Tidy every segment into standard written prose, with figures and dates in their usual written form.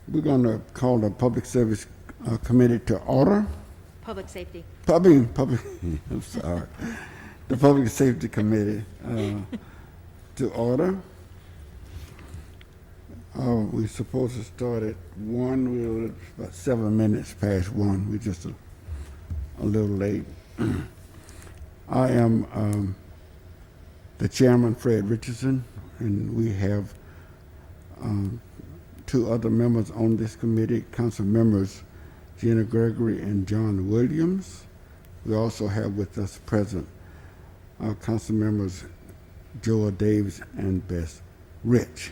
We're going to call the Public Service Committee to order. Public safety. I'm sorry. The Public Safety Committee to order. We're supposed to start at 1. We're about 7 minutes past 1. We're just a little late. I am the chairman, Fred Richardson, and we have 2 other members on this committee, council members Gina Gregory and John Williams. We also have with us present our council members Joel Davis and Bess Rich.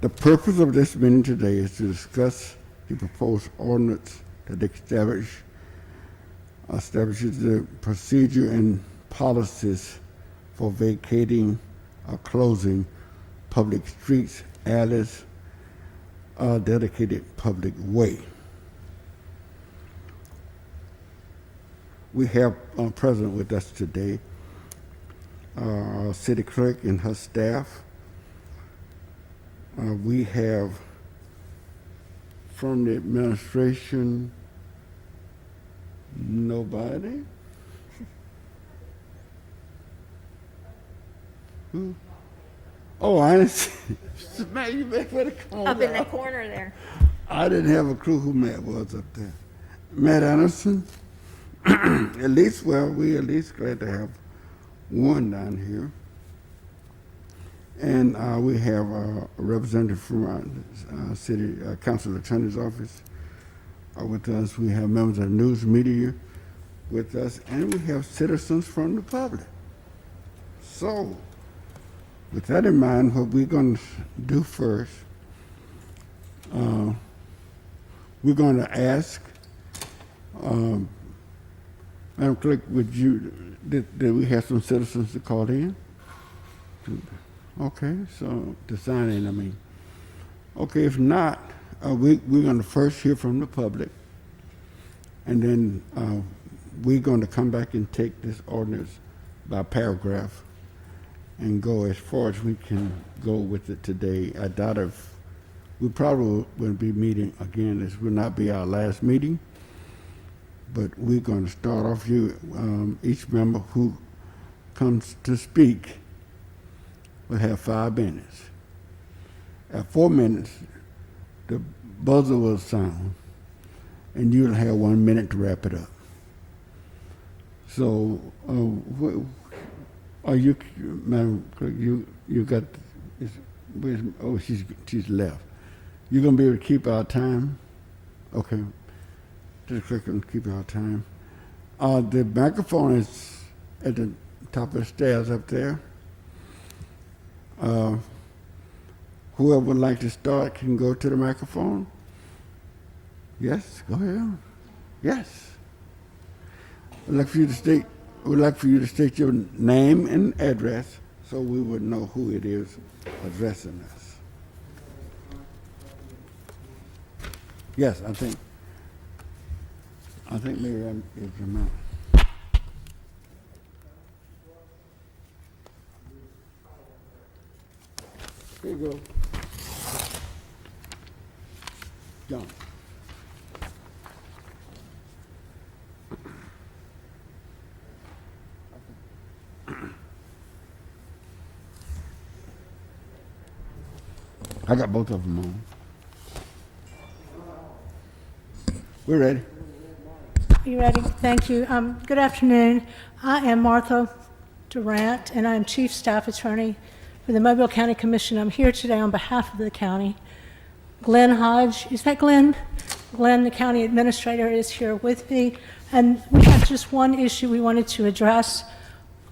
The purpose of this meeting today is to discuss the proposed ordinance that establishes the procedure and policies for vacating or closing public streets, alleys, or dedicated public way. We have present with us today our city clerk and her staff. We have from the administration nobody. Who? Oh, I didn't see. Matt, you better come on Up in the down. corner there. I didn't have a clue who Matt was up there. Matt Anderson. At least, well, we at least glad to have one down here. And we have a representative from our city council attorney's office with us. We have members of news media with us, and we have citizens from the public. So, with that in mind, what we're going to do first, we're going to ask, Madam Clerk, did we have some citizens to call in? Okay, so to sign in, I mean. Okay, if not, we're going to first hear from the public, and then we're going to come back and take this ordinance by paragraph and go as far as we can go with it today. I doubt if we probably will be meeting again. This will not be our last meeting, but we're going to start off each member who comes to speak will have 5 minutes. At 4 minutes, the buzzer will sound, and you'll have 1 minute to wrap it up. So, are you, Madam Clerk, you got, she's left. You're going to be able to keep our time? Okay. Just click on keep our time. The microphone is at the top of the stairs up there. Whoever would like to start can go to the microphone. Yes, go ahead. Yes. We'd like for you to state your name and address so we would know who it is addressing us. Yes, I think maybe that is your man. Here you go. John. I got both of them on. We're ready. You ready? Thank you. Good afternoon. I am Martha Durant, and I'm Chief Staff Attorney for the Mobile County Commission. I'm here today on behalf of the county. Glenn Hodge, is that Glenn? Glenn, the county administrator, is here with me. And we have just one issue we wanted to address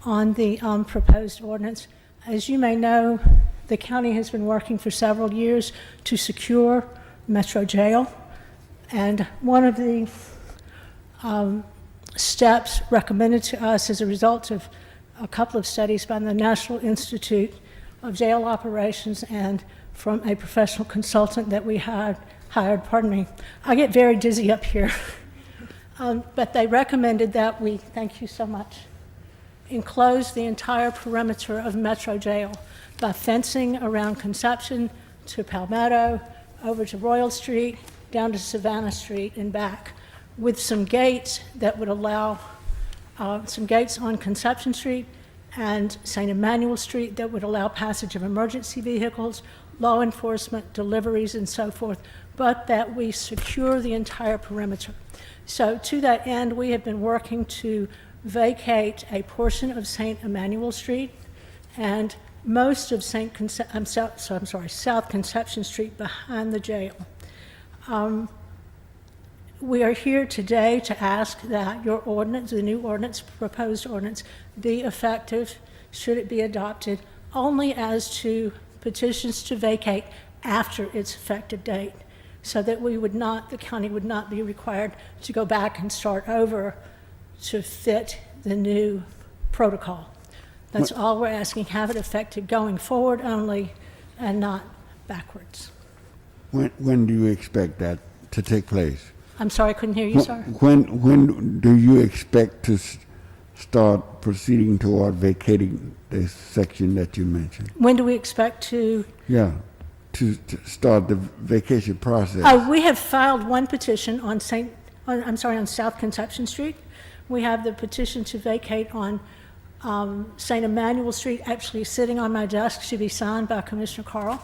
on the proposed ordinance. As you may know, the county has been working for several years to secure Metro Jail. And one of the steps recommended to us as a result of a couple of studies by the National Institute of Jail Operations and from a professional consultant that we had hired, pardon me. I get very dizzy up here. But they recommended that we, thank you so much. enclose the entire perimeter of Metro Jail by fencing around Conception to Palmetto, over to Royal Street, down to Savannah Street and back, with some gates that would allow, some gates on Conception Street and St. Emmanuel Street that would allow passage of emergency vehicles, law enforcement, deliveries, and so forth, but that we secure the entire perimeter. So to that end, we have been working to vacate a portion of St. Emmanuel Street and most of South Conception Street behind the jail. We are here today to ask that your ordinance, the new ordinance, proposed ordinance, be effective, should it be adopted, only as to petitions to vacate after its effective date, so that we would not, the county would not be required to go back and start over to fit the new protocol. That's all we're asking, have it effective going forward only and not backwards. When do you expect that to take place? I'm sorry, I couldn't hear you, sir. When do you expect to start proceeding toward vacating this section that you mentioned? When do we expect to? Yeah, to start the vacation process. Oh, we have filed one petition on on South Conception Street. We have the petition to vacate on St. Emmanuel Street actually sitting on my desk to be signed by Commissioner Carl.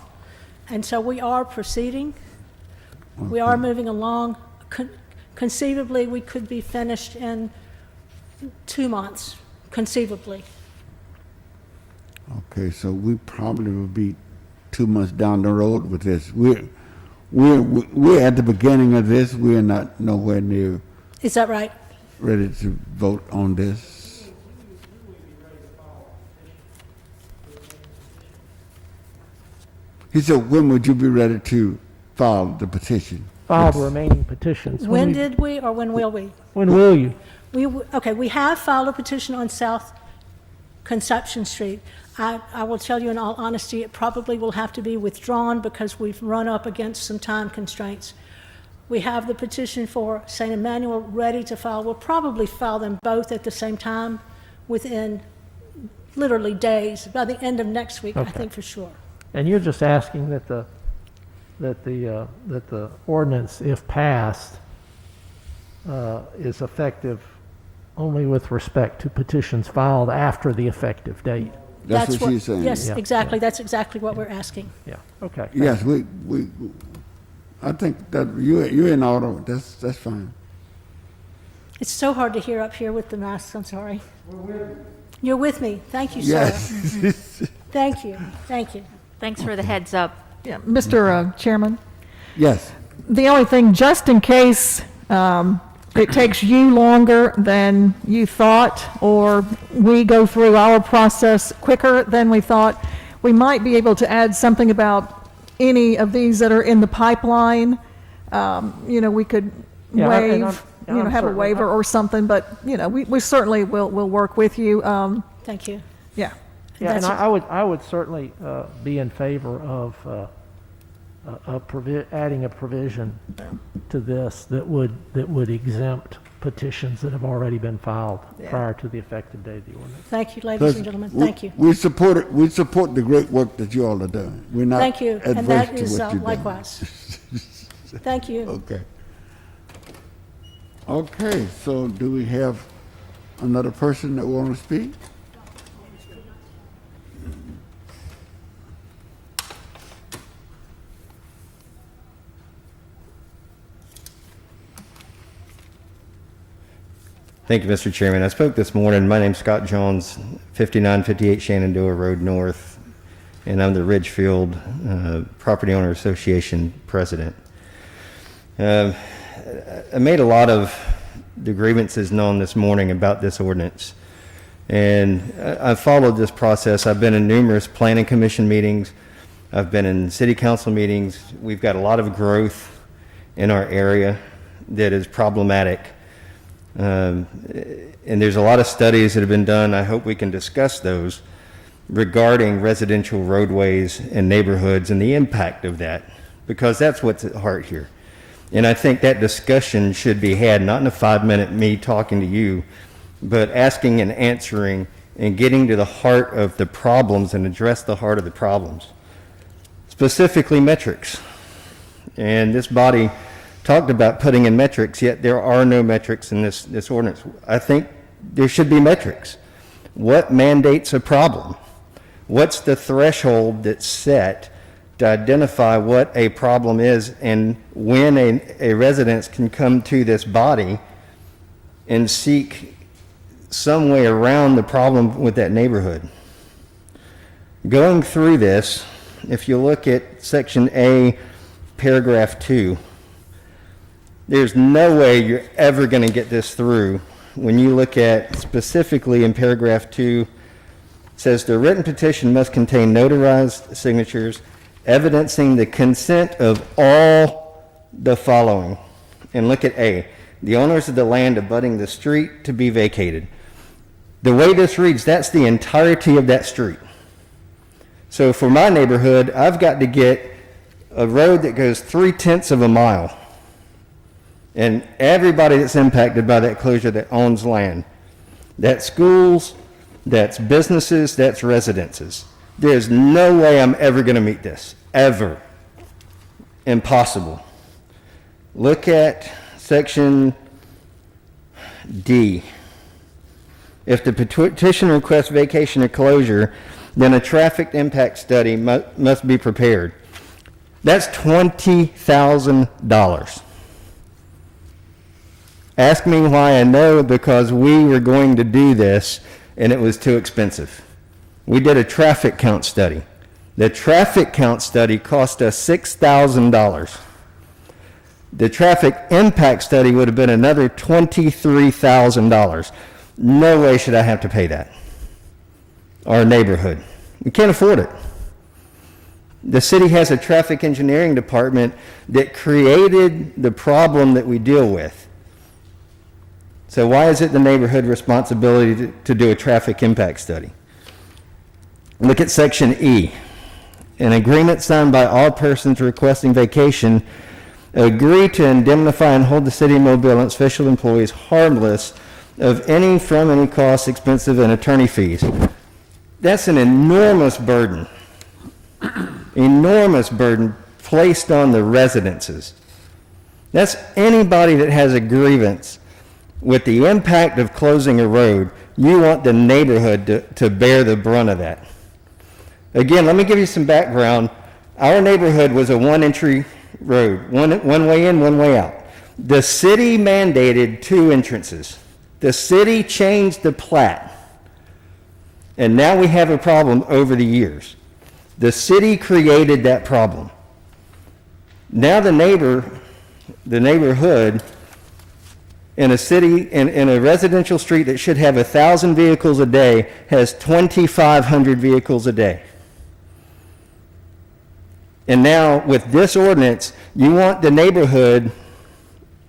And so we are proceeding. Okay. We are moving along. Conceivably, we could be finished in 2 months, conceivably. Okay, so we probably will be 2 months down the road with this. We're at the beginning of this. We're not nowhere near. Is that right? Ready to vote on this. He said, when would you be ready to file the petition? File the remaining petitions. When did we, or when will we? When will you? Okay, we have filed a petition on South Conception Street. I will tell you in all honesty, it probably will have to be withdrawn because we've run up against some time constraints. We have the petition for St. Emmanuel ready to file. We'll probably file them both at the same time within literally days, by the end of next week, Okay. I think for sure. And you're just asking that the ordinance, if passed, is effective only with respect to petitions filed after the effective date. That's what she's saying. Yes, Yeah, exactly. yeah. That's exactly what we're asking. Yeah, okay. Yes, I think that you're in order. That's fine. It's so hard to hear up here with the masks. I'm sorry. You're with me. Thank you, sir. Yes. Thank you. Thank you. Thanks for the heads up. Yeah, Mr. Chairman, Yes. the only thing, just in case it takes you longer than you thought, or we go through our process quicker than we thought, we might be able to add something about any of these that are in the pipeline. We could Yeah, and waive, I'm have a certainly- waiver or something, but, we certainly will work with you. Thank you. Yeah. Yeah, and That's- I would certainly be in favor of adding a provision to this that would exempt petitions that have already been filed prior to the effective date of the ordinance. Thank you, ladies and gentlemen. Thank you. We support it. We support the great work that you all are doing. We're not Thank you. And adverse that to is what you're doing. likewise. Thank you. Okay. Okay, so do we have another person that want to speak? Thank you, Mr. Chairman. I spoke this morning. My name's Scott Jones, 5958 Shenandoah Road North, and I'm the Ridgefield Property Owner Association president. I made a lot of the grievances known this morning about this ordinance, and I've followed this process. I've been in numerous planning commission meetings. I've been in city council meetings. We've got a lot of growth in our area that is problematic. And there's a lot of studies that have been done. I hope we can discuss those regarding residential roadways and neighborhoods and the impact of that, because that's what's at heart here. And I think that discussion should be had, not in a 5-minute me talking to you, but asking and answering and getting to the heart of the problems and address the heart of the problems, specifically metrics. And this body talked about putting in metrics, yet there are no metrics in this ordinance. I think there should be metrics. What mandates a problem? What's the threshold that's set to identify what a problem is and when a residence can come to this body and seek some way around the problem with that neighborhood? Going through this, if you look at section A, paragraph 2, there's no way you're ever going to get this through when you look at specifically in paragraph 2, it says the written petition must contain notarized signatures evidencing the consent of all the following. And look at A, the owners of the land abutting the street to be vacated. The way this reads, that's the entirety of that street. So for my neighborhood, I've got to get a road that goes 3/10 of a mile. And everybody that's impacted by that closure that owns land, that's schools, that's businesses, that's residences. There's no way I'm ever going to meet this, ever. Impossible. Look at section D. If the petition requests vacation or closure, then a traffic impact study must be prepared. That's $20,000. Ask me why I know, because we were going to do this and it was too expensive. We did a traffic count study. The traffic count study cost us $6,000. The traffic impact study would have been another $23,000. No way should I have to pay that. Our neighborhood. We can't afford it. The city has a traffic engineering department that created the problem that we deal with. So why is it the neighborhood responsibility to do a traffic impact study? Look at section E. An agreement signed by all persons requesting vacation agree to indemnify and hold the city of Mobile and its official employees harmless of any from any costs, expensive, and attorney fees. That's an enormous burden. Enormous burden placed on the residences. That's anybody that has a grievance with the impact of closing a road. You want the neighborhood to bear the brunt of that. Again, let me give you some background. Our neighborhood was a one-entry road, one way in, one way out. The city mandated 2 entrances. The city changed the plat, and now we have a problem over the years. The city created that problem. Now the neighborhood in a city, in a residential street that should have 1,000 vehicles a day, has 2,500 vehicles a day. And now with this ordinance, you want the neighborhood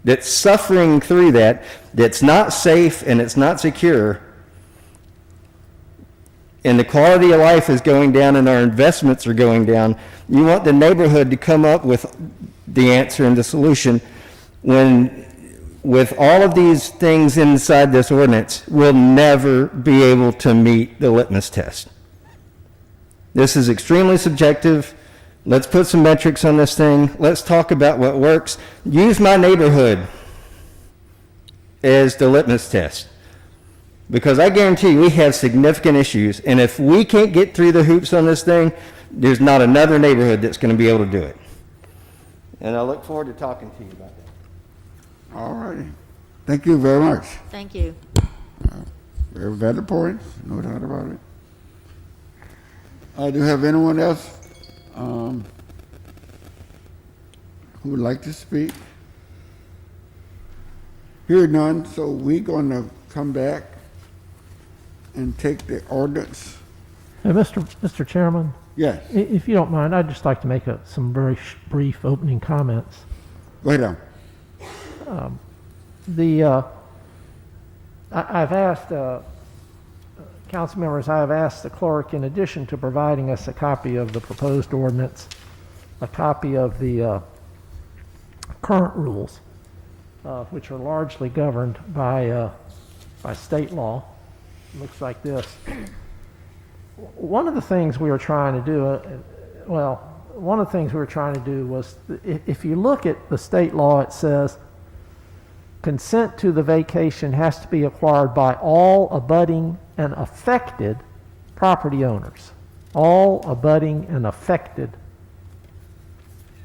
that's suffering through that, that's not safe and it's not secure, and the quality of life is going down and our investments are going down. You want the neighborhood to come up with the answer and the solution when, with all of these things inside this ordinance, we'll never be able to meet the litmus test. This is extremely subjective. Let's put some metrics on this thing. Let's talk about what works. Use my neighborhood as the litmus test. Because I guarantee you we have significant issues, and if we can't get through the hoops on this thing, there's not another neighborhood that's going to be able to do it. And I look forward to talking to you about that. All righty. Thank you very much. Thank you. Very valid points, no doubt about it. Do you have anyone else who would like to speak? Hear none, so we're going to come back and take the ordinance. Hey, Mr. Chairman, Yes, if you don't mind, I'd just like to make some very brief opening comments. go ahead. I've asked, council members, I have asked the clerk, in addition to providing us a copy of the proposed ordinance, a copy of the current rules, which are largely governed by state law, looks like this. One of the things we were trying to do, one of the things we were trying to do was, if you look at the state law, it says consent to the vacation has to be acquired by all abutting and affected property owners. All abutting and affected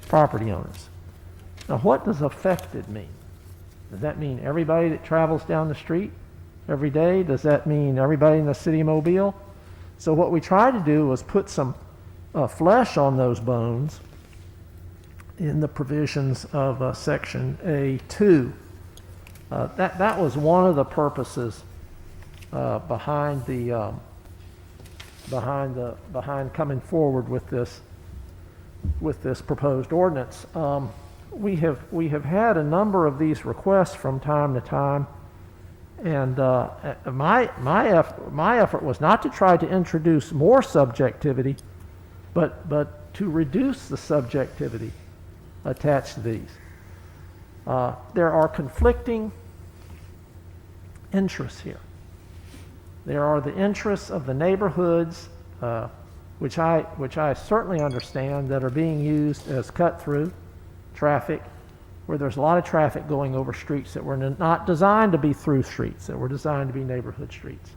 property owners. Now, what does affected mean? Does that mean everybody that travels down the street every day? Does that mean everybody in the city of Mobile? So what we tried to do was put some flesh on those bones in the provisions of Section A2. That was one of the purposes behind coming forward with this proposed ordinance. We have had a number of these requests from time to time, and my effort was not to try to introduce more subjectivity, but to reduce the subjectivity attached to these. There are conflicting interests here. There are the interests of the neighborhoods, which I certainly understand, that are being used as cut-through traffic, where there's a lot of traffic going over streets that were not designed to be through streets, that were designed to be neighborhood streets.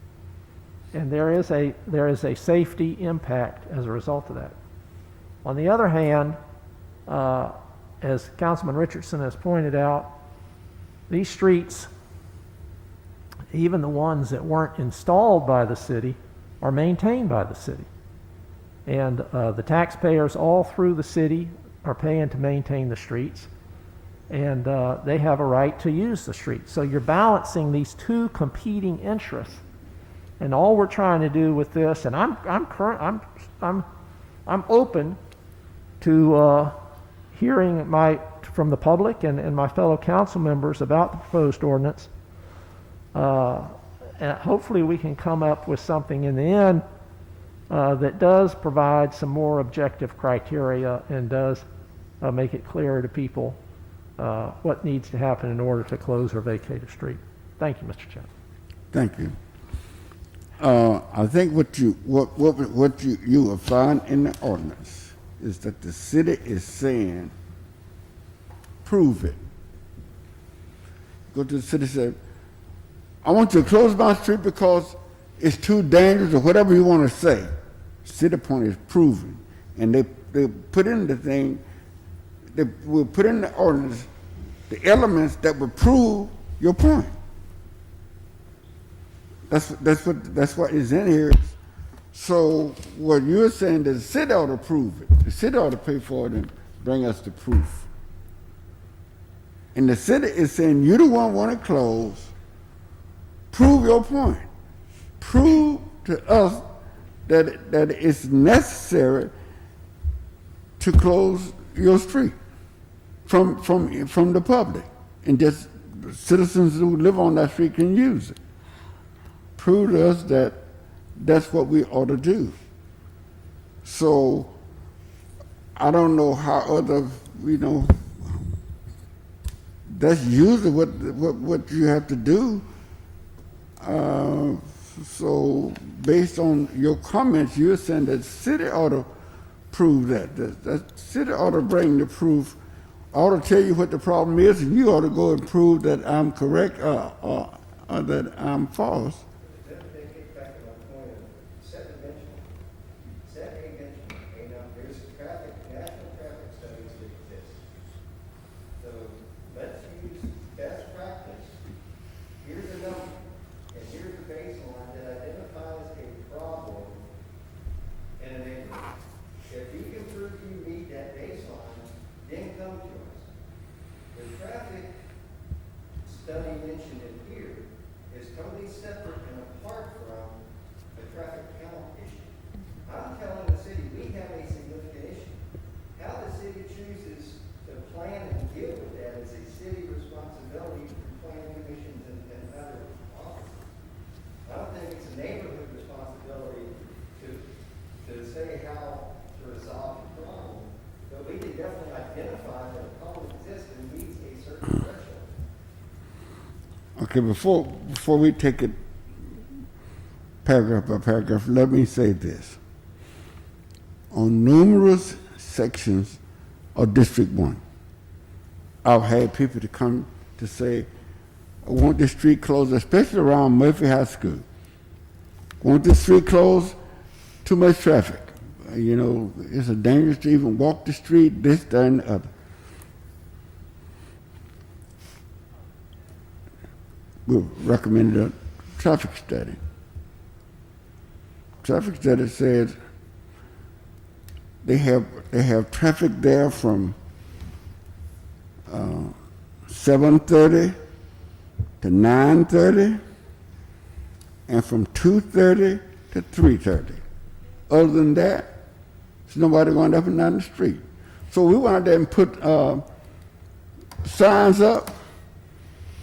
And there is a safety impact as a result of that. On the other hand, as Councilman Richardson has pointed out, these streets, even the ones that weren't installed by the city, are maintained by the city. And the taxpayers all through the city are paying to maintain the streets, and they have a right to use the streets. So you're balancing these two competing interests, and all we're trying to do with this, and I'm open to hearing from the public and my fellow council members about the proposed ordinance. And hopefully we can come up with something in the end that does provide some more objective criteria and does make it clearer to people what needs to happen in order to close or vacate a street. Thank you, Mr. Chairman. Thank you. I think what you will find in the ordinance is that the city is saying, prove it. Go to the city and say, I want you to close my street because it's too dangerous, or whatever you want to say. City point is proven. And they put in the thing, they will put in the ordinance the elements that would prove your point. That's what is in here. So what you're saying, that the city ought to prove it. The city ought to pay for it and bring us the proof. And the city is saying, you the one want to close. Prove your point. Prove to us that it's necessary to close your street from the public, and just citizens who live on that street can use it. Prove to us that that's what we ought to do. So I don't know how that's usually what you have to do. So based on your comments, you're saying that the city ought to prove that. The city ought to bring the proof, ought to tell you what the problem is, and you ought to go and prove that I'm correct or that I'm false. Study mentioned in here is totally separate and apart from the traffic count issue. I'm telling the city we have a significant issue. How the city chooses to plan and deal with that is a city responsibility for planning commissions and other offices. I don't think it's a neighborhood responsibility to say how to resolve the problem, but we can definitely identify that a problem exists and meets a certain threshold. Okay, before we take it paragraph by paragraph, let me say this. On numerous sections of District 1, I've had people to come to say, I want this street closed, especially around Murphy High School. Want this street closed? Too much traffic. You know, it's a dangerous to even walk the street, this, that, and the other. We recommended a traffic study. Traffic study says they have traffic there from 7:30 to 9:30, and from 2:30 to 3:30. Other than that, there's nobody going up and down the street. So we went out there and put signs up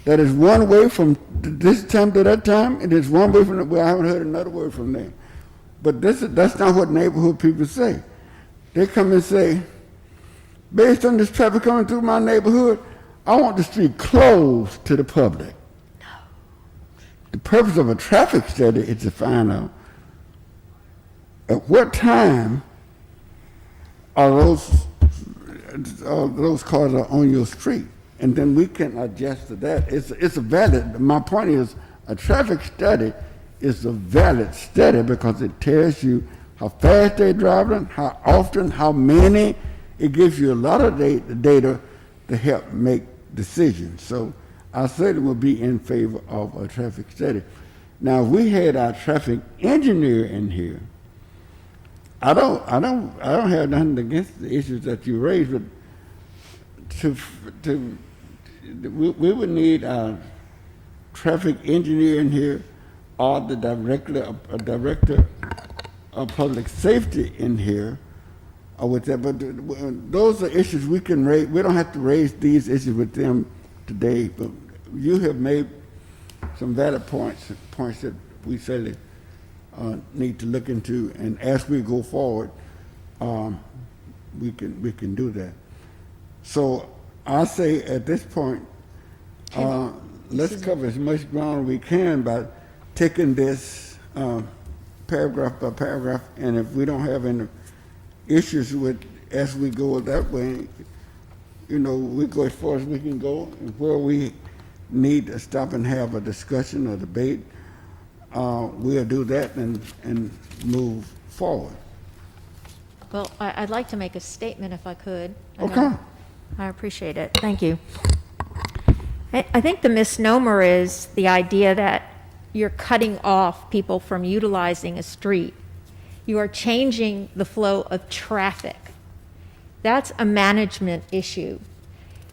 that is one way from this time to that time, and it's one way from well, I haven't heard another word from them. But that's not what neighborhood people say. They come and say, based on this traffic coming through my neighborhood, I want the street closed to the public. No. The purpose of a traffic study is to find out at what time are those cars are on your street, and then we can adjust to that. It's a valid. My point is, a traffic study is a valid study because it tells you how fast they're driving, how often, how many. It gives you a lot of data to help make decisions. So I certainly would be in favor of a traffic study. Now, if we had our traffic engineer in here, I don't have nothing against the issues that you raised, but we would need our traffic engineer in here, or the director of public safety in here, or with that. But those are issues we can raise. We don't have to raise these issues with them today. But you have made some valid points that we certainly need to look into, and as we go forward, we can do that. So I say at this point, let's cover as much ground as we can by taking this paragraph by paragraph, and if we don't have any issues with as we go that way, you know, we go as far as we can go, and where we need to stop and have a discussion or debate, we'll do that and move forward. Well, I'd like to make a statement if I could. Okay. I appreciate it. Thank you. I think the misnomer is the idea that you're cutting off people from utilizing a street. You are changing the flow of traffic. That's a management issue.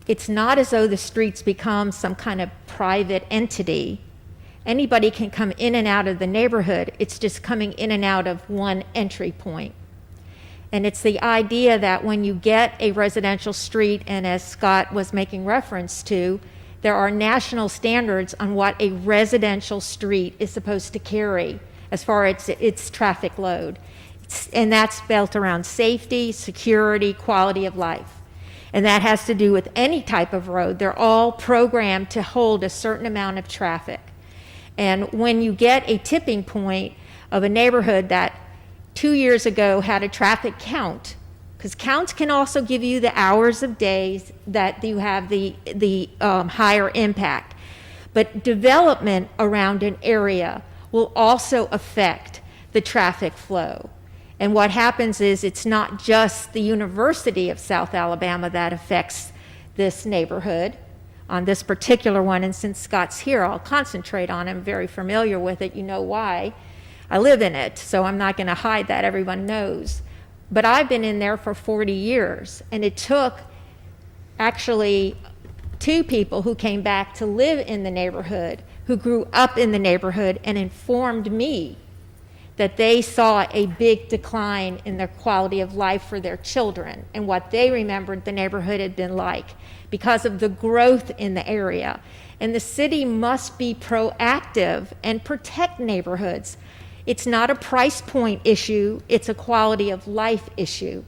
It's not as though the streets become some kind of private entity. Anybody can come in and out of the neighborhood. It's just coming in and out of one entry point. And it's the idea that when you get a residential street, and as Scott was making reference to, there are national standards on what a residential street is supposed to carry as far as its traffic load. And that's built around safety, security, quality of life. And that has to do with any type of road. They're all programmed to hold a certain amount of traffic. And when you get a tipping point of a neighborhood that 2 years ago had a traffic count, because counts can also give you the hours of days that you have the higher impact. But development around an area will also affect the traffic flow. And what happens is it's not just the University of South Alabama that affects this neighborhood on this particular one. And since Scott's here, I'll concentrate on it. I'm very familiar with it. You know why. I live in it, so I'm not going to hide that. Everyone knows. But I've been in there for 40 years, and it took actually 2 people who came back to live in the neighborhood, who grew up in the neighborhood, and informed me that they saw a big decline in their quality of life for their children and what they remembered the neighborhood had been like because of the growth in the area. And the city must be proactive and protect neighborhoods. It's not a price point issue, it's a quality of life issue.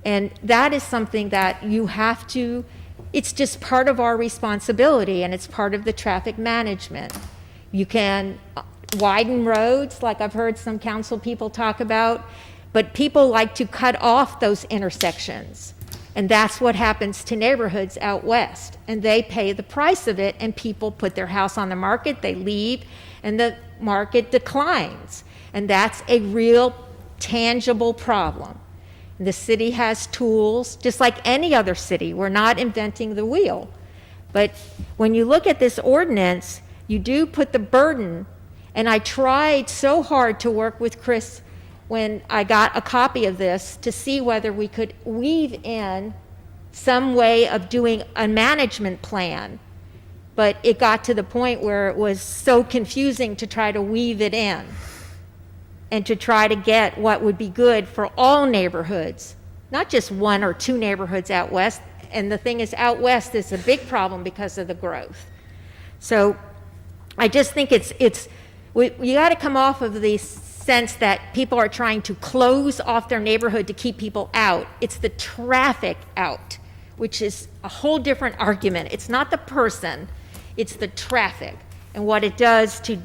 And that is something that you have to, it's just part of our responsibility, and it's part of the traffic management. You can widen roads, like I've heard some council people talk about, but people like to cut off those intersections. And that's what happens to neighborhoods out west. And they pay the price of it, and people put their house on the market, they leave, and the market declines. And that's a real tangible problem. The city has tools, just like any other city. We're not inventing the wheel. But when you look at this ordinance, you do put the burden, and I tried so hard to work with Chris when I got a copy of this to see whether we could weave in some way of doing a management plan. But it got to the point where it was so confusing to try to weave it in and to try to get what would be good for all neighborhoods, not just one or two neighborhoods out west. And the thing is, out west is a big problem because of the growth. So I just think you got to come off of the sense that people are trying to close off their neighborhood to keep people out. It's the traffic out, which is a whole different argument. It's not the person, it's the traffic and what it does to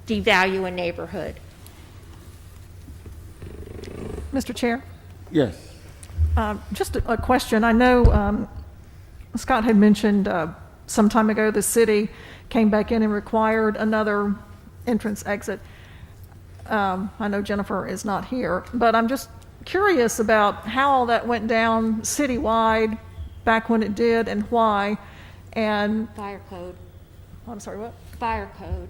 devalue a neighborhood. Mr. Chair, Yes. just a question. I know Scott had mentioned some time ago the city came back in and required another entrance exit. I know Jennifer is not here, but I'm just curious about how all that went down citywide back when it did and why. And Fire code. I'm sorry, what? Fire code.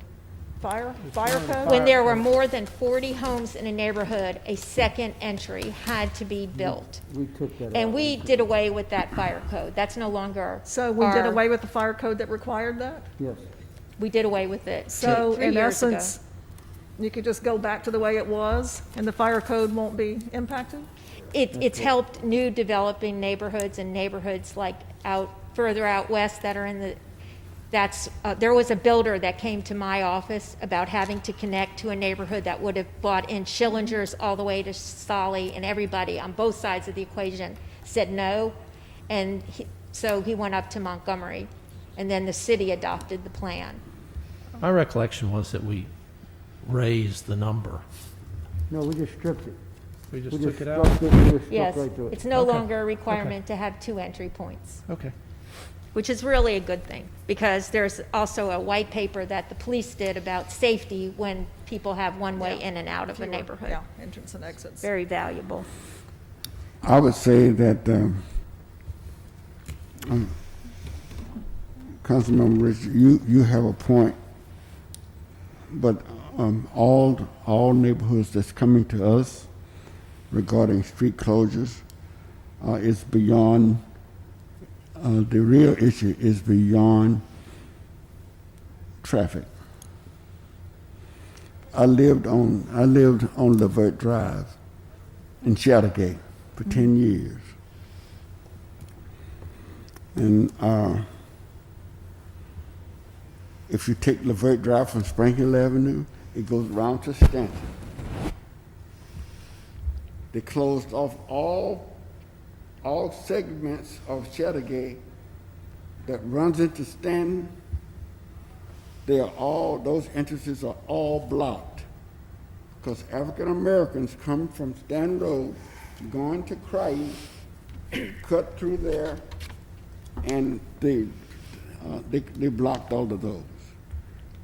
Fire code? When there were more than 40 homes in a neighborhood, a second entry had to be built. We took that And we did away with that fire code. That's no longer So we did our- away with the fire code that required that? Yes. We did away with it So 3 in years ago. essence, you could just go back to the way it was and the fire code won't be impacted? It's helped new developing neighborhoods and neighborhoods like further out west that are in the, there was a builder that came to my office about having to connect to a neighborhood that would have brought in Schillingers all the way to Solly, and everybody on both sides of the equation said no. And so he went up to Montgomery, and then the city adopted the plan. My recollection was that we raised the number. No, we just stripped it. We We just just took it out? struck it, we just Yes, struck right through it. it's no Okay. longer a requirement to have 2 entry points, Okay. which is really a good thing, because there's also a white paper that the police did about safety when people have one way in and out of a neighborhood. Yeah, entrance and exits. Very valuable. I would say that Councilmember Rich, you have a point, but all neighborhoods that's coming to us regarding street closures is beyond. The real issue is beyond traffic. I lived on Levert Drive in Chattergate for 10 years. And if you take Levert Drive from Springhill Avenue, it goes around to Stanton. They closed off all segments of Chattergate that runs into Stanton. Those entrances are all blocked because African Americans come from Stanton Road, going to Crichton, cut through there, and they blocked all of those.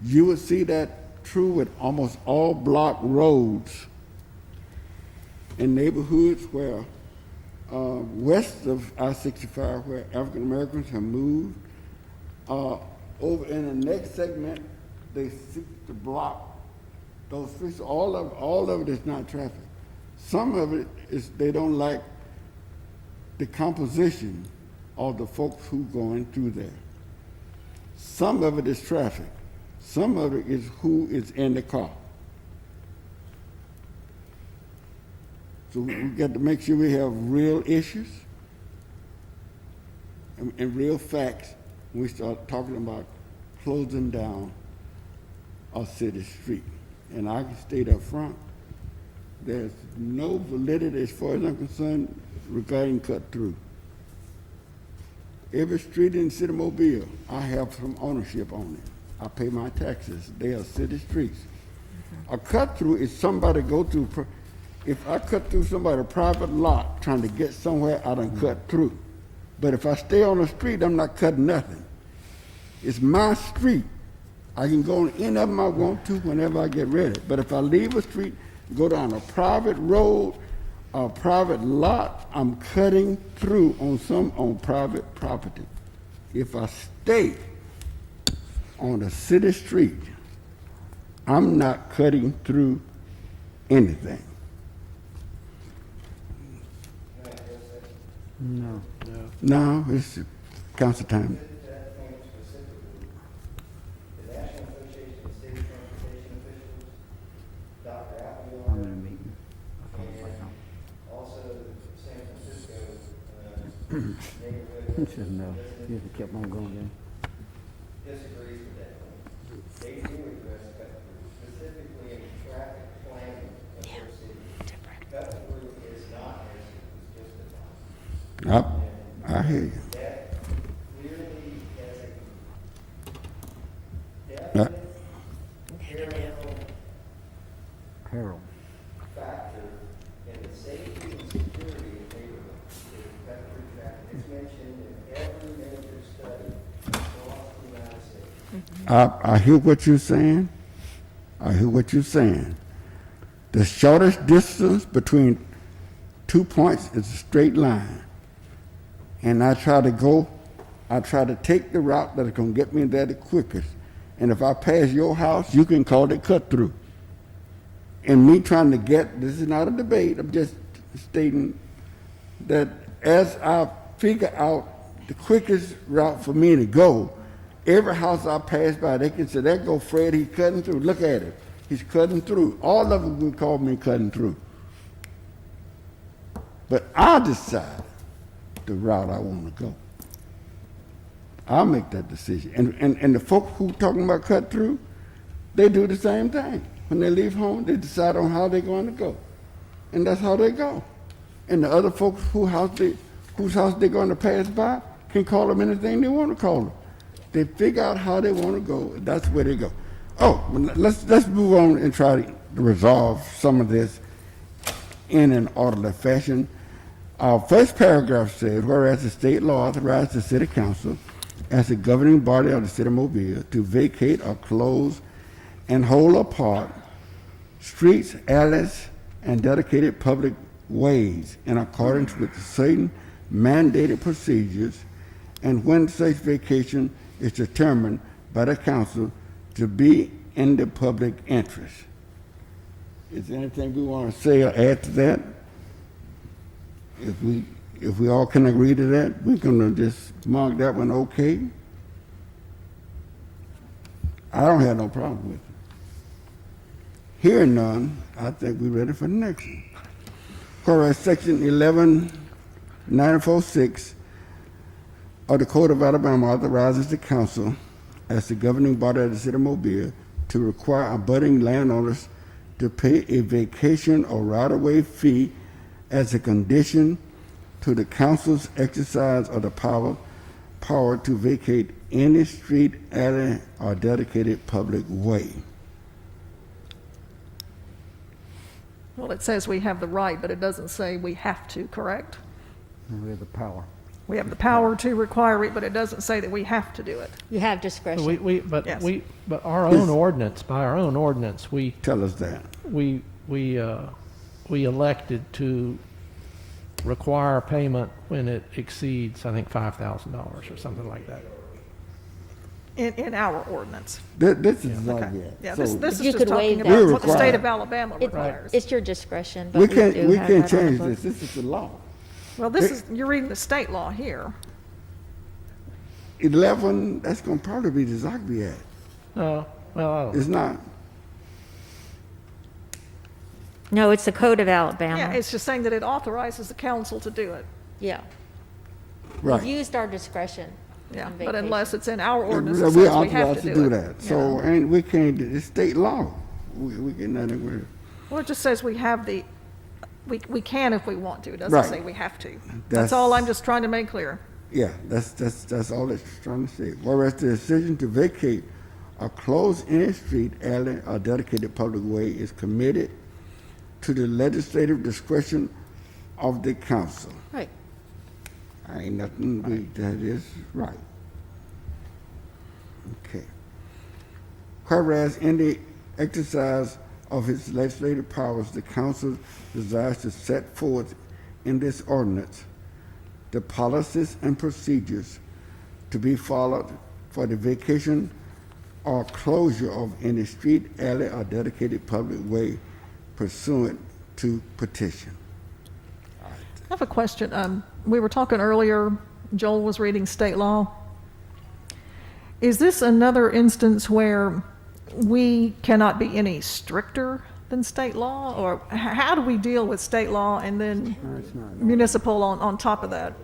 You would see that true with almost all block roads in neighborhoods where west of I-65, where African Americans have moved. Over in the next segment, they seek to block those streets. All of it is not traffic. Some of it is they don't like the composition of the folks who going through there. Some of it is traffic. Some of it is who is in the car. So we got to make sure we have real issues and real facts when we start talking about closing down a city street. And I can state up front, there's no validity as far as I'm concerned regarding cut through. Every street in the city of Mobile, I have some ownership on it. I pay my taxes. They are city streets. A cut through is somebody go through, if I cut through somebody's private lot trying to get somewhere, I done cut through. But if I stay on the street, I'm not cutting nothing. It's my street. I can go on any of them I want to whenever I get ready. But if I leave a street, go down a private road, a private lot, I'm cutting through on private property. If I stay on a city street, I'm not cutting through anything. No. No, it's council time. I'm in a meeting. He said no. He just kept on going then. Disagrees with that. They do address cut-through, specifically in traffic planning of their city. Cut-through is not as it was just defined. I hear you. That clearly has a Uh, definite Harold. factor in the safety and security of neighborhoods. Cut-through traffic is mentioned in every major study across the United States. I hear what you're saying. I hear what you're saying. The shortest distance between 2 points is a straight line. And I try to take the route that's going to get me there the quickest. And if I pass your house, you can call it cut through. And me trying to this is not a debate, I'm just stating that as I figure out the quickest route for me to go, every house I pass by, they can say, there go Fred, he's cutting through. Look at him. He's cutting through. All of them would call me cutting through. But I decide the route I want to go. I'll make that decision. And the folk who talking about cut through, they do the same thing. When they leave home, they decide on how they're going to go. And that's how they go. And the other folks whose house they're going to pass by can call them anything they want to call them. They figure out how they want to go. That's where they go. Oh, well, let's move on and try to resolve some of this in an orderly fashion. Our first paragraph says, whereas the state law authorizes the city council as the governing body of the city of Mobile to vacate or close and hold apart streets, alleys, and dedicated public ways in accordance with certain mandated procedures, and when such vacation is determined by the council to be in the public interest. Is there anything we want to say or add to that? If we all can agree to that, we're gonna just mark that one okay. I don't have no problem with it. Hearing none, I think we're ready for the next one. Whereas Section 11946 of the Code of Alabama authorizes the council as the governing body of the city of Mobile to require abutting landowners to pay a vacation or right-of-way fee as a condition to the council's exercise of the power to vacate any street, alley, or dedicated public way. Well, it says we have the right, but it doesn't say we have to, correct? And we have the power. We have the power to require it, but it doesn't say that we have to do it. You have discretion. Yes. But our own ordinance, by our own ordinance, we Tell us that. elected to require payment when it exceeds, I think, $5,000 or something like that. In our ordinance. This is Okay. not yet. Yeah, So this is You just could talking waive about that. what the state of We're Alabama requires. It's your discretion, but we we can't do we have can't that on the change book. this. This is the law. Well, you're reading the state law here. 11. That's gonna probably be the Zogby Act. No, well, I don't know. It's not. No, it's the Code of Alabama. Yeah, it's just saying that it authorizes the council to do it. Yeah. Right. We've used our discretion Yeah, on but unless vacation. it's in our ordinance, it We're says we have authorized to to do do it. that. So and we can't. It's state law. We get nothing with it. Well, it just says we have we can if we want to. It doesn't Right. say we have to. That's- That's all I'm just trying to make clear. Yeah, that's all it's trying to say. Whereas the decision to vacate or close any street, alley, or dedicated public way is committed to the legislative discretion of the council. Right. Ain't nothing, that is right. Okay. Whereas in the exercise of its legislative powers, the council desires to set forth in this ordinance the policies and procedures to be followed for the vacation or closure of any street, alley, or dedicated public way pursuant to petition. I have a question. We were talking earlier, Joel was reading state law. Is this another instance where we cannot be any stricter than state law? Or how do we deal with state law and then No, it's not. municipal on top of that?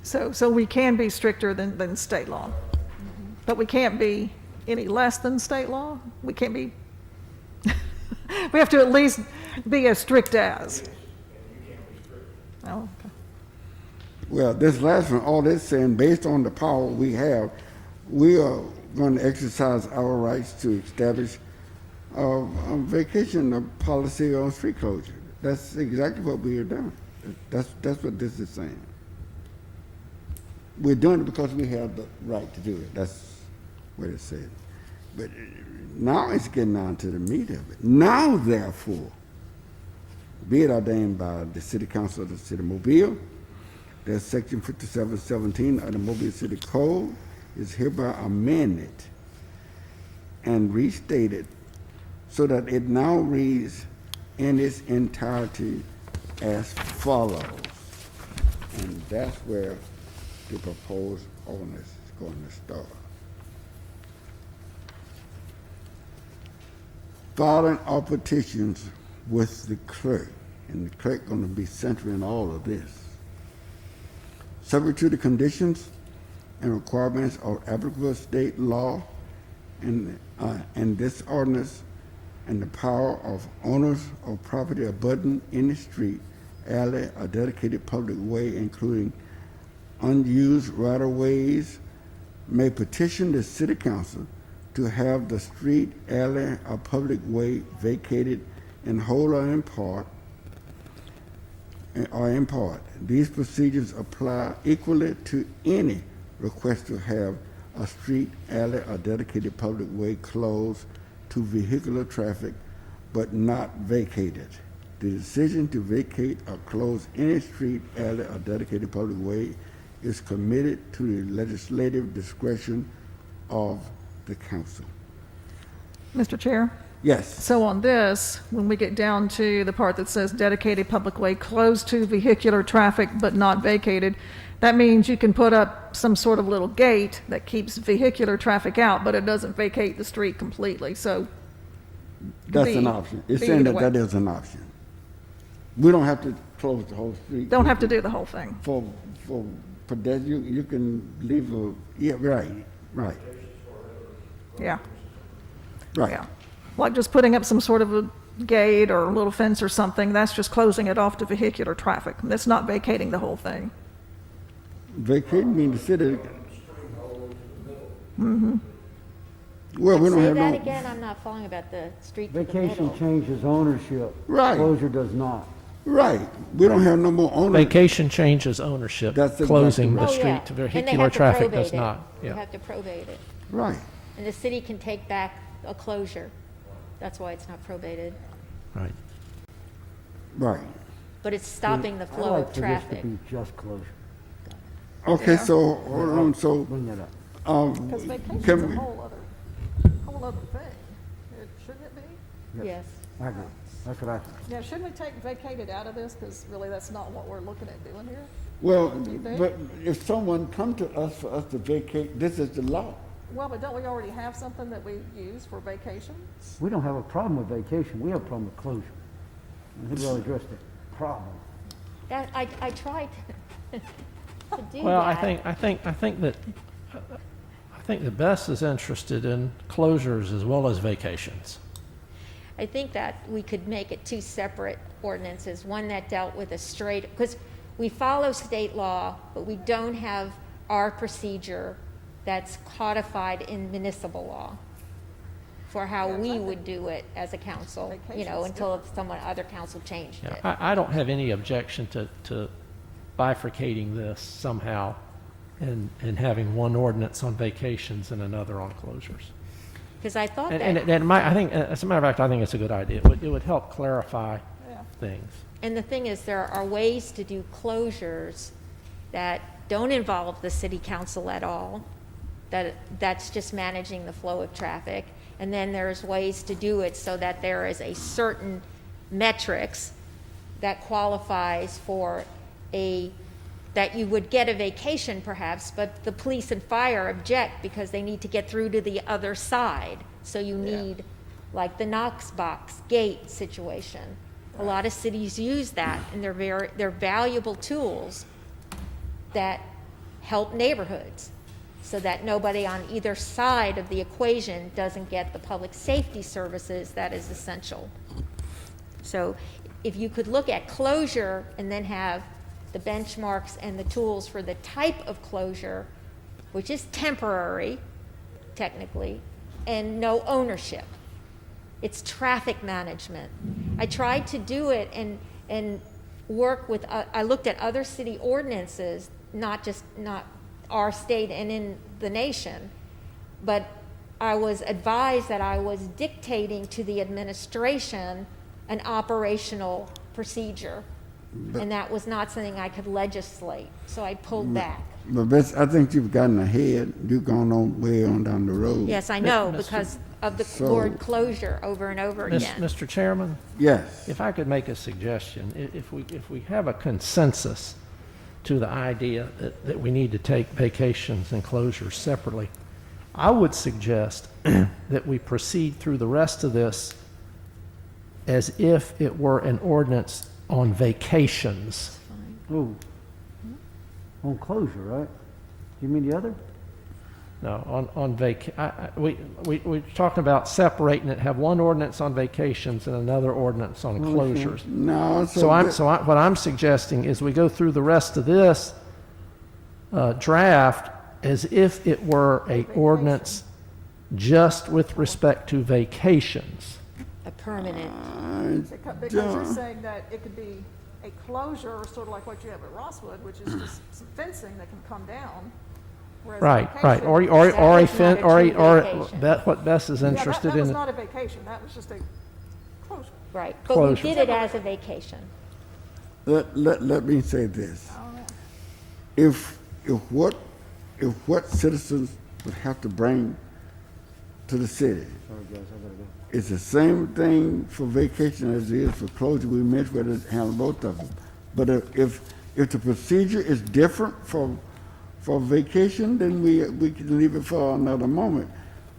So we can be stricter than state law, but we can't be any less than state law? We can't be, we have to at least be as strict as. Oh, okay. Well, this last one, all this saying, based on the power we have, we are going to exercise our rights to establish a vacation policy on street closure. That's exactly what we are doing. That's what this is saying. We're doing it because we have the right to do it. That's what it said. But now it's getting down to the meat of it. Now, therefore, be it ordained by the City Council of the City of Mobile, that Section 5717 of the Mobile City Code is hereby amended and restated so that it now reads in its entirety as follows. And that's where the proposed ordinance is going to start. Filing of petitions with the clerk, and the clerk going to be central in all of this. Subject to the conditions and requirements of applicable state law and this ordinance, and the power of owners of property abutting any street, alley, or dedicated public way, including unused right-of-ways, may petition the city council to have the street, alley, or public way vacated in whole or in part. These procedures apply equally to any request to have a street, alley, or dedicated public way closed to vehicular traffic but not vacated. The decision to vacate or close any street, alley, or dedicated public way is committed to the legislative discretion of the council. Mr. Chair? Yes. So on this, when we get down to the part that says dedicated public way closed to vehicular traffic but not vacated, that means you can put up some sort of little gate that keeps vehicular traffic out, but it doesn't vacate the street completely, so. That's an be- option. It's be saying either that way. that is an option. We don't have to close the whole street. Don't have to do the whole thing. For pedestrian, you can leave a, yeah, right. Yeah, Right. yeah. Like just putting up some sort of a gate or a little fence or something, that's just closing it off to vehicular traffic. That's not vacating the whole thing. Vacating means the city. Well, we don't Say have that no. again, I'm not following about the street to the Vacation middle. changes ownership. Right. Closure does not. Right. We don't have no more owners. Vacation changes ownership. That's exactly Closing right. the Oh, yeah. street to And they vehicular have to traffic probate does it. not. You Yeah. have to probate it. Right. And the city can take back a closure. That's why it's not probated. Right. Right. But it's stopping the I flow like of for this to traffic. be just closure. Okay, so, hold on, so, Bring that up. Because vacation's can a we, whole other thing. Shouldn't it be? Yes. I agree. That's what I think. Yeah, shouldn't we take vacated out of this? Because really, that's not what we're looking at doing here. well, you think? but if someone come to us for us to vacate, this is the law. Well, but don't we already have something that we use for vacations? We don't have a problem with vacation. We have a problem with closure. And we'd rather address the problem. That, I tried to do Well, that. I think that Bess is interested in closures as well as vacations. I think that we could make it two separate ordinances, one that dealt with a straight, because we follow state law, but we don't have our procedure that's codified in municipal law for how we would do it as a council, you know, until other council changed Yeah, it. I don't have any objection to bifurcating this somehow and having one ordinance on vacations and another on closures. Because I thought And that, it might, I think, as a matter of fact, I think it's a good idea. It would help clarify things. and the thing is, there are ways to do closures that don't involve the city council at all, that's just managing the flow of traffic. And then there's ways to do it so that there is a certain metrics that qualifies for that you would get a vacation perhaps, but the police and fire object because they need to get through to the other side. So you need, like the Knox box gate situation. A lot of cities use that, and they're valuable tools that help neighborhoods so that nobody on either side of the equation doesn't get the public safety services that is essential. So if you could look at closure and then have the benchmarks and the tools for the type of closure, which is temporary, technically, and no ownership. It's traffic management. I tried to do it and work with, I looked at other city ordinances, not our state and in the nation, but I was advised that I was dictating to the administration an operational procedure. And that was not something I could legislate, so I pulled back. But Bess, I think you've gotten ahead. You've gone on way on down the road. Yes, I know, Mr. because of the So- word closure over and over again. Mr. Chairman, Yes. if I could make a suggestion, if we have a consensus to the idea that we need to take vacations and closures separately, I would suggest that we proceed through the rest of this as if it were an ordinance on vacations. Ooh. On closure, right? You mean the other? No, we're talking about separating it, have one ordinance on vacations and another ordinance on closures. No, What I'm suggesting is we go through the rest of this draft as if it were a ordinance just with respect to vacations. A permanent, Because you're saying that it could be a closure, sort of like what you have at Rosswood, which is just some fencing that can come down. whereas Right, vacation- or a That is fin, not a or true vacation. what Bess is Yeah, interested that was in. not a vacation, that was just a closure. right, but we Closure. did it as a vacation. let me say this. If what citizens would have to bring to the city, Sorry, guys, I gotta go. it's the same thing for vacation as it is for closure. We mentioned whether to handle both of them. But if the procedure is different for vacation, then we can leave it for another moment.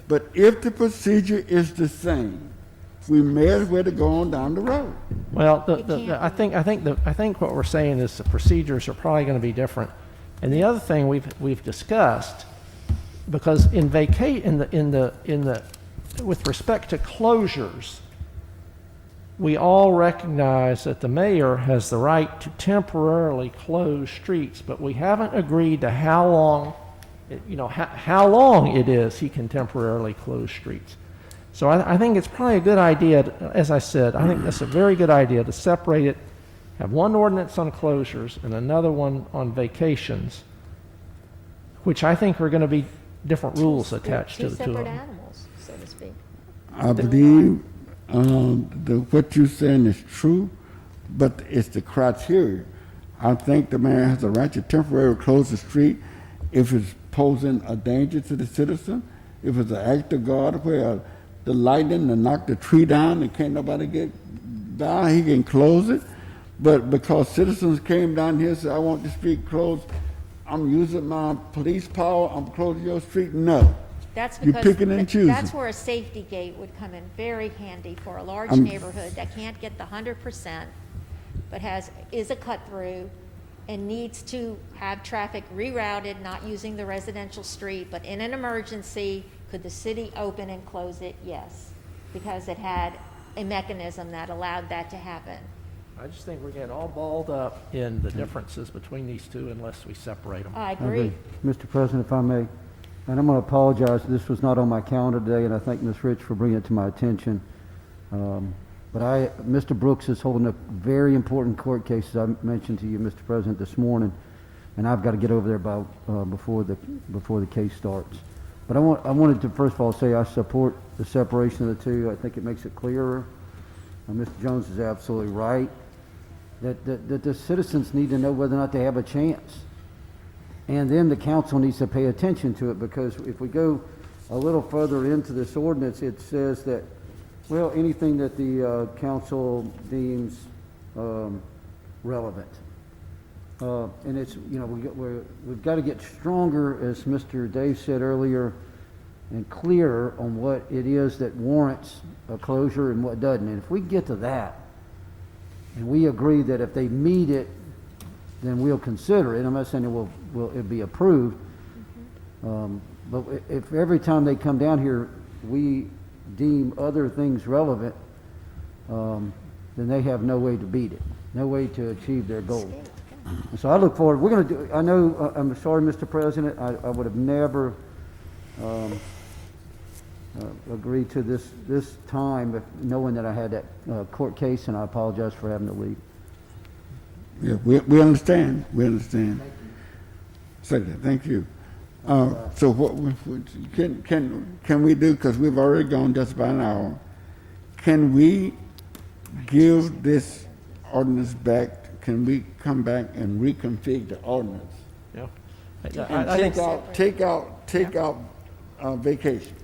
But if the procedure is the same, we may as well go on down the road. Well, can't. I think what we're saying is the procedures are probably going to be different. And the other thing we've discussed, because with respect to closures, we all recognize that the mayor has the right to temporarily close streets, but we haven't agreed to how long it is he can temporarily close streets. So I think it's probably a good idea, as I said, I think that's a very good idea to separate it, have one ordinance on closures and another one on vacations, which I think are going to be different rules attached to Two the two of separate them. animals, so to speak. I believe what you're saying is true, but it's the criteria. I think the mayor has a right to temporarily close the street if it's posing a danger to the citizen, if it's an act of God where the lightning to knock the tree down and can't nobody get by, he can close it. But because citizens came down here and said, I want the street closed, I'm using my police power, I'm closing your street, no. That's You because picking and choosing. that's where a safety gate would come in very handy for a large I'm- neighborhood that can't get the 100%. but is a cut-through and needs to have traffic rerouted, not using the residential street, but in an emergency, could the city open and close it? Yes, because it had a mechanism that allowed that to happen. I just think we're getting all balled up in the differences between these two unless we separate them. I agree. Mr. President, if I may, and I'm going to apologize, this was not on my calendar today, and I thank Ms. Rich for bringing it to my attention. But Mr. Brooks is holding a very important court case, as I mentioned to you, Mr. President, this morning, and I've got to get over there before the case starts. But I wanted to first of all say I support the separation of the two. I think it makes it clearer. Mr. Jones is absolutely right that the citizens need to know whether or not they have a chance, and then the council needs to pay attention to it, because if we go a little further into this ordinance, it says that, well, anything that the council deems relevant. And it's, you know, we've got to get stronger, as Mr. Dave said earlier, and clearer on what it is that warrants a closure and what doesn't. And if we get to that, and we agree that if they meet it, then we'll consider it. I'm not saying it'll be approved, but if every time they come down here, we deem other things relevant, then they have no way to beat it, no way to achieve their goal. And so I look forward. We're going to do. I know. I'm sorry, Mr. President. I would have never agreed to this time, if knowing that I had that court case, and I apologize for having to leave. Yeah, we understand. We understand. Second, thank you. So what can we do? Because we've already gone just about an hour. Can we give this ordinance back? Can we come back and reconfigure the ordinance Yeah. and I think take out vacation,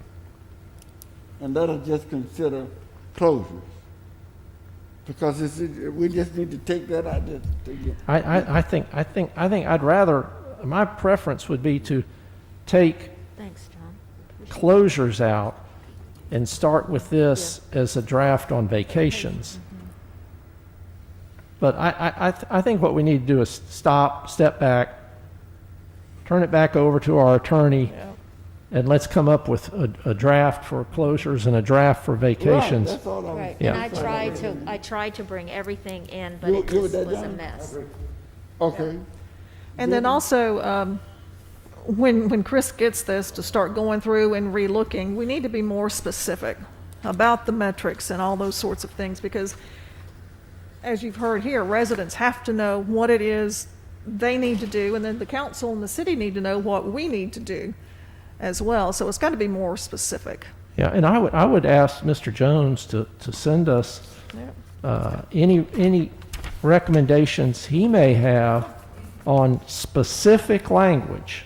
and let us just consider closures? Because we just need to take that out. I think I'd rather, my preference would be to take Thanks, John. closures out and start with this as a draft on vacations. But I think what we need to do is step back, turn it back over to our attorney, and let's come up with a draft for closures and a draft for vacations. Right, that's all I'm Right, Yeah. and I tried to bring everything in, but You- it you just did was a that? mess. Okay. And then also, when Chris gets this to start going through and re-looking, we need to be more specific about the metrics and all those sorts of things, because as you've heard here, residents have to know what it is they need to do, and then the council and the city need to know what we need to do as well. So it's got to be more specific. Yeah, and I would ask Mr. Jones to send us any recommendations he may have on specific language.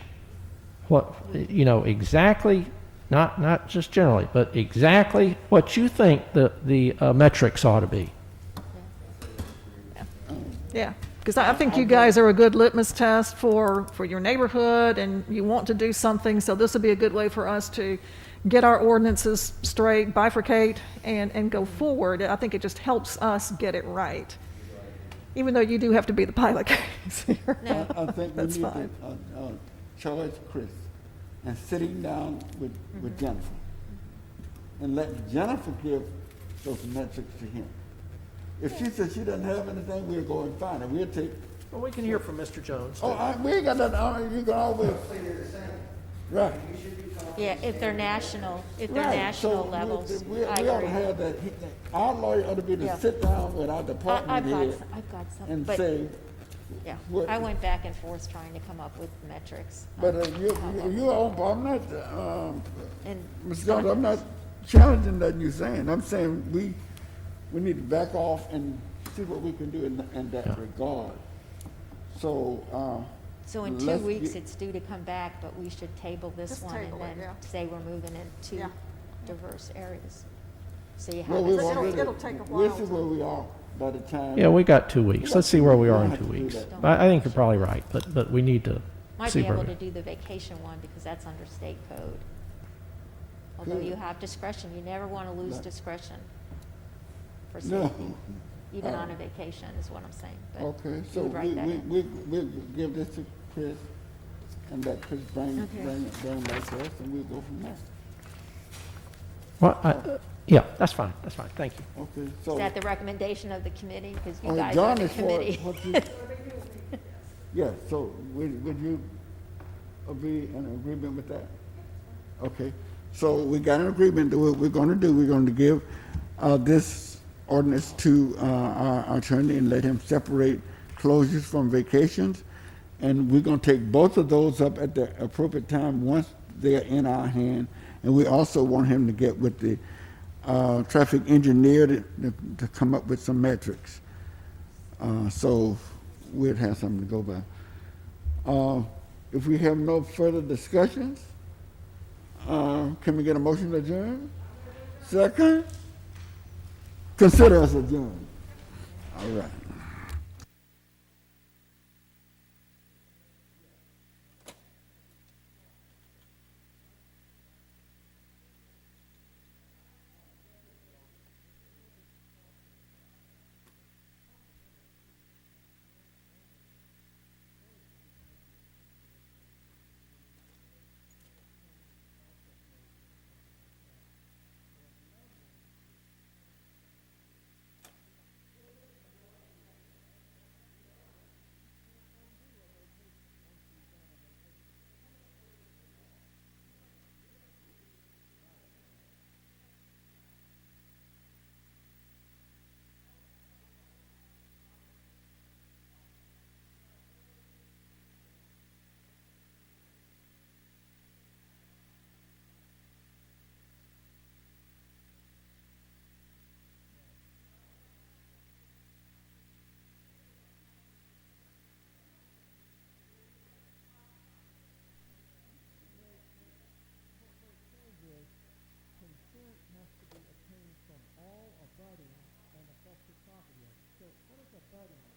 What, you know, exactly, not just generally, but exactly what you think the metrics ought to be. Yeah, because I think you guys are a good litmus test for your neighborhood, and you want to do something, so this would be a good way for us to get our ordinances straight, bifurcate, and go forward. I think it just helps us get it right, even though you do have to be the pilot case here. No. I think we That's need fine. to charge Chris and sitting down with Jennifer and let Jennifer give those metrics to him. If she says she doesn't have anything, we'll go and find it. We'll take. Well, we can hear from Mr. Jones. We ain't got that. You can always. Right. Yeah, if they're national Right. national So levels, we I ought to agree. have that. Our lawyer ought to be to Yeah. sit down with our department I've head got some, and but, say, yeah, what- I went back and forth trying to come up with metrics. but you on. I'm not. And Mr. Jones, I'm not challenging that you're saying. I'm saying we need to back off and see what we can do in that regard. So, so in 2 let's weeks, get- it's due to come back, but we should table this Just one and table it, then yeah. say we're moving into Yeah. diverse areas. So you have well, it we've straight. already, it'll take a we'll while see where we are by the time. Yeah, we got 2 weeks. Let's see where we are in We'll have 2 to do weeks. that. I think you're probably right, but we need to Might see be where able we. to do the vacation one because that's under state code. Although Good. you have discretion, you never want to lose No. discretion for No. safety. even on a vacation, is what I'm saying. But Okay, you so would write that in. we'll give this to Chris, and let Chris bring Okay. it back to us, and we'll go from there. Well, yeah, that's fine, thank you. Okay, so. Is that the recommendation of the committee? Because you Oh, guys John are the is for committee. what you- Yeah, so would you be in agreement with that? Okay, so we got an agreement that what we're gonna do, we're going to give this ordinance to our attorney and let him separate closures from vacations. And we're gonna take both of those up at the appropriate time once they're in our hand. And we also want him to get with the traffic engineer to come up with some metrics. So we'd have something to go by. If we have no further discussions, can we get a motion to adjourn? Second? Consider us adjourned. All right. Consent has to be obtained from all abutting and affected property owners. So what is abutting?